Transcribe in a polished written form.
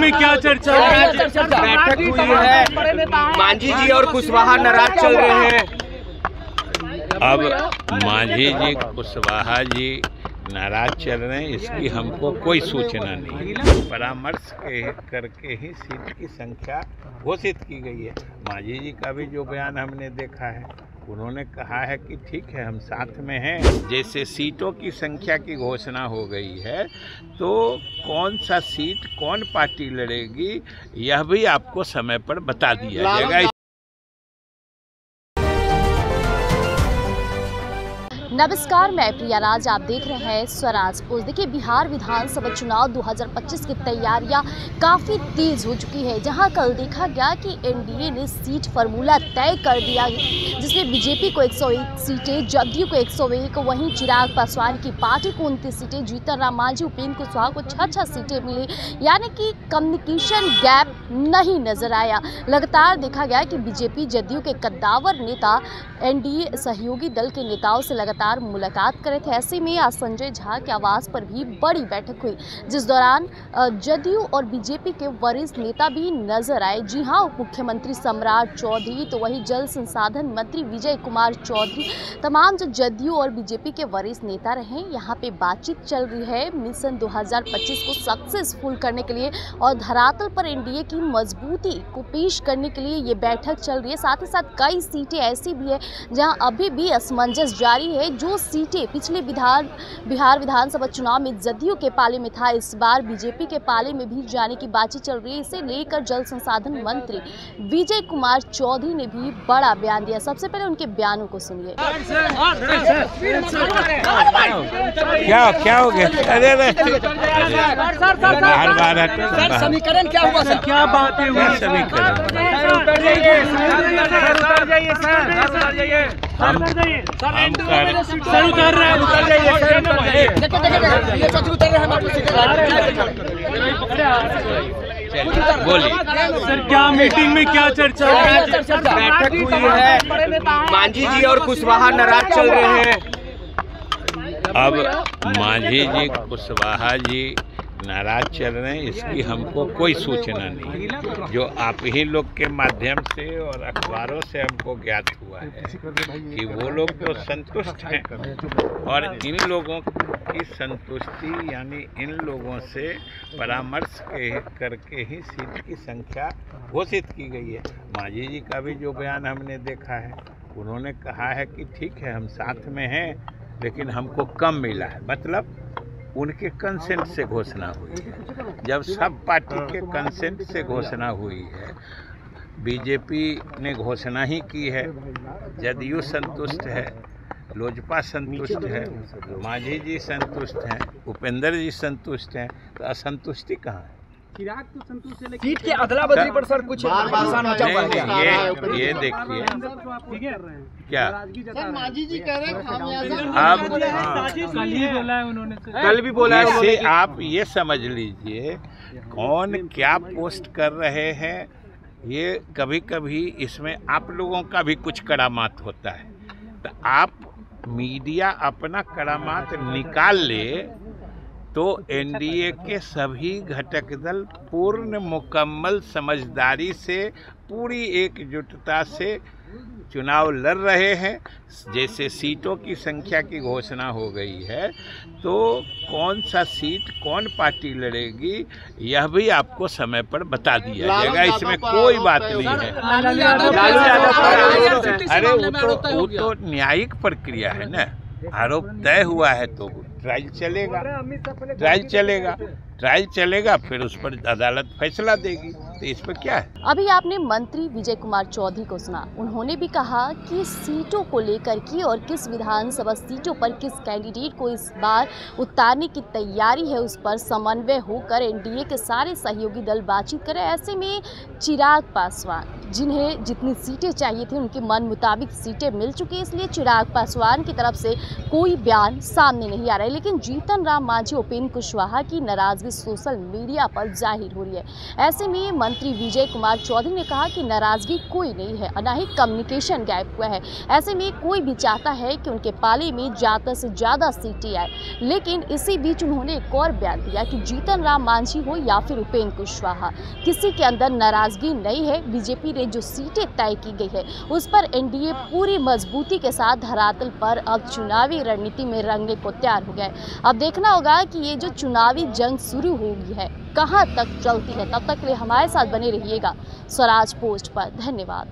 में क्या चर्चा बैठक हुई है, मांझी जी और कुशवाहा नाराज चल रहे हैं। अब मांझी जी कुशवाहा जी नाराज चल रहे हैं, इसकी हमको कोई सूचना नहीं। परामर्श करके ही सीट की संख्या घोषित की गई है। मांझी जी का भी जो बयान हमने देखा है, उन्होंने कहा है कि ठीक है हम साथ में हैं। जैसे सीटों की संख्या की घोषणा हो गई है, तो कौन सा सीट कौन पार्टी लड़ेगी यह भी आपको समय पर बता दिया जाएगा। नमस्कार, मैं प्रिया राज, आप देख रहे हैं स्वराज पोस्ट। देखिए, बिहार विधानसभा चुनाव 2025 की तैयारियां काफ़ी तेज हो चुकी है, जहां कल देखा गया कि एनडीए ने सीट फार्मूला तय कर दिया, जिसमें बीजेपी को 101 सीटें, जदयू को 101, वहीं चिराग पासवान की पार्टी को 29 सीटें, जीतन राम मांझी, उपेंद्र कुशवाहा को 6 सीटें मिली। यानी कि कम्युनिकेशन गैप नहीं नजर आया। लगातार देखा गया कि बीजेपी जदयू के कद्दावर नेता एनडीए सहयोगी दल के नेताओं से लगातार मुलाकात करे थे। ऐसे में आज संजय झा के आवास पर भी बड़ी बैठक हुई, जिस दौरान जदयू और बीजेपी के वरिष्ठ नेता भी नजर आए। जी हां, उप मुख्यमंत्री सम्राट चौधरी, तो वही जल संसाधन मंत्री विजय कुमार चौधरी, तमाम जो जदयू और बीजेपी के वरिष्ठ नेता रहे, यहाँ पे बातचीत चल रही है मिशन 2025 को सक्सेसफुल करने के लिए और धरातल पर एनडीए की मजबूती को पेश करने के लिए ये बैठक चल रही है। साथ ही साथ कई सीटें ऐसी भी है जहां अभी भी असमंजस जारी है। जो सीटें पिछले बिहार विधानसभा चुनाव में जदयू के पाले में था, इस बार बीजेपी के पाले में भी जाने की बातचीत चल रही है। इसे लेकर जल संसाधन मंत्री विजय कुमार चौधरी ने भी बड़ा बयान दिया। सबसे पहले उनके बयानों को सुनिए। क्या हो गया? अरे समीकरण क्या हुआ सर? क्या बातें हुई? समीकरण बोलिए सर, क्या मीटिंग में क्या चर्चा बैठक हुई है, मांझी जी और कुशवाहा नाराज चल रहे हैं। अब मांझी जी कुशवाहा जी नाराज चल रहे हैं, इसकी हमको कोई सूचना नहीं। जो आप ही लोग के माध्यम से और अखबारों से हमको ज्ञात हुआ है कि वो लोग तो संतुष्ट हैं, और इन लोगों की संतुष्टि यानी इन लोगों से परामर्श करके ही सीट की संख्या घोषित की गई है। मांझी जी का भी जो बयान हमने देखा है, उन्होंने कहा है कि ठीक है हम साथ में हैं, लेकिन हमको कम मिला है। मतलब उनके कंसेंट से घोषणा हुई है। जब सब पार्टी के कंसेंट से घोषणा हुई है, बीजेपी ने घोषणा ही की है, जदयू संतुष्ट है, लोजपा संतुष्ट है, मांझी जी संतुष्ट हैं, उपेंद्र जी संतुष्ट हैं, तो असंतुष्टि कहाँ है? चिराग तो संतुष्ट है, सीट के अदला बदली पर सर कुछ ये देखिए क्या मांझी जी कह रहे हैं अब कल भी बोला है। इससे आप ये समझ लीजिए कौन क्या पोस्ट कर रहे हैं। ये कभी कभी इसमें आप लोगों का भी कुछ करामात होता है, तो आप मीडिया अपना करामात निकाल ले तो एनडीए के सभी घटक दल पूर्ण मुकम्मल समझदारी से, पूरी एकजुटता से चुनाव लड़ रहे हैं। जैसे सीटों की संख्या की घोषणा हो गई है, तो कौन सा सीट कौन पार्टी लड़ेगी यह भी आपको समय पर बता दिया जाएगा। इसमें कोई बात नहीं है। अरे वो तो न्यायिक प्रक्रिया है ना, आरोप तय हुआ है तो ट्रायल चलेगा, फिर उस पर अदालत फैसला देगी। तो इस पर क्या है? अभी आपने मंत्री विजय कुमार चौधरी को सुना। उन्होंने भी कहा कि सीटों को लेकर की और किस विधानसभा सीटों पर किस कैंडिडेट को इस बार उतारने की तैयारी है, उस पर समन्वय होकर एनडीए के सारे सहयोगी दल बातचीत करें। ऐसे में चिराग पासवान, जिन्हें जितनी सीटें चाहिए थी उनके मन मुताबिक सीटें मिल चुकी, इसलिए चिराग पासवान की तरफ से कोई बयान सामने नहीं आ रहा है। लेकिन जीतन राम मांझी, उपेंद्र कुशवाहा की नाराजगी सोशल मीडिया पर जाहिर हो रही है। ऐसे में मंत्री विजय कुमार चौधरी ने कहा कि नाराजगी कोई नहीं है और न ही कम्युनिकेशन गैप हुआ है। ऐसे में कोई भी चाहता है कि उनके पाले में ज़्यादा से ज़्यादा सीटें आए, लेकिन इसी बीच उन्होंने एक और बयान दिया कि जीतन राम मांझी हो या फिर उपेंद्र कुशवाहा, किसी के अंदर नाराजगी नहीं है। बीजेपी ने जो सीटें तय की गई है उस पर एनडीए पूरी मजबूती के साथ धरातल पर अब चुनावी रणनीति में रंगने को तैयार हो गया है। अब देखना होगा कि ये जो चुनावी जंग शुरू होगी है कहां तक चलती है। तब तक के लिए हमारे साथ बने रहिएगा स्वराज पोस्ट पर। धन्यवाद।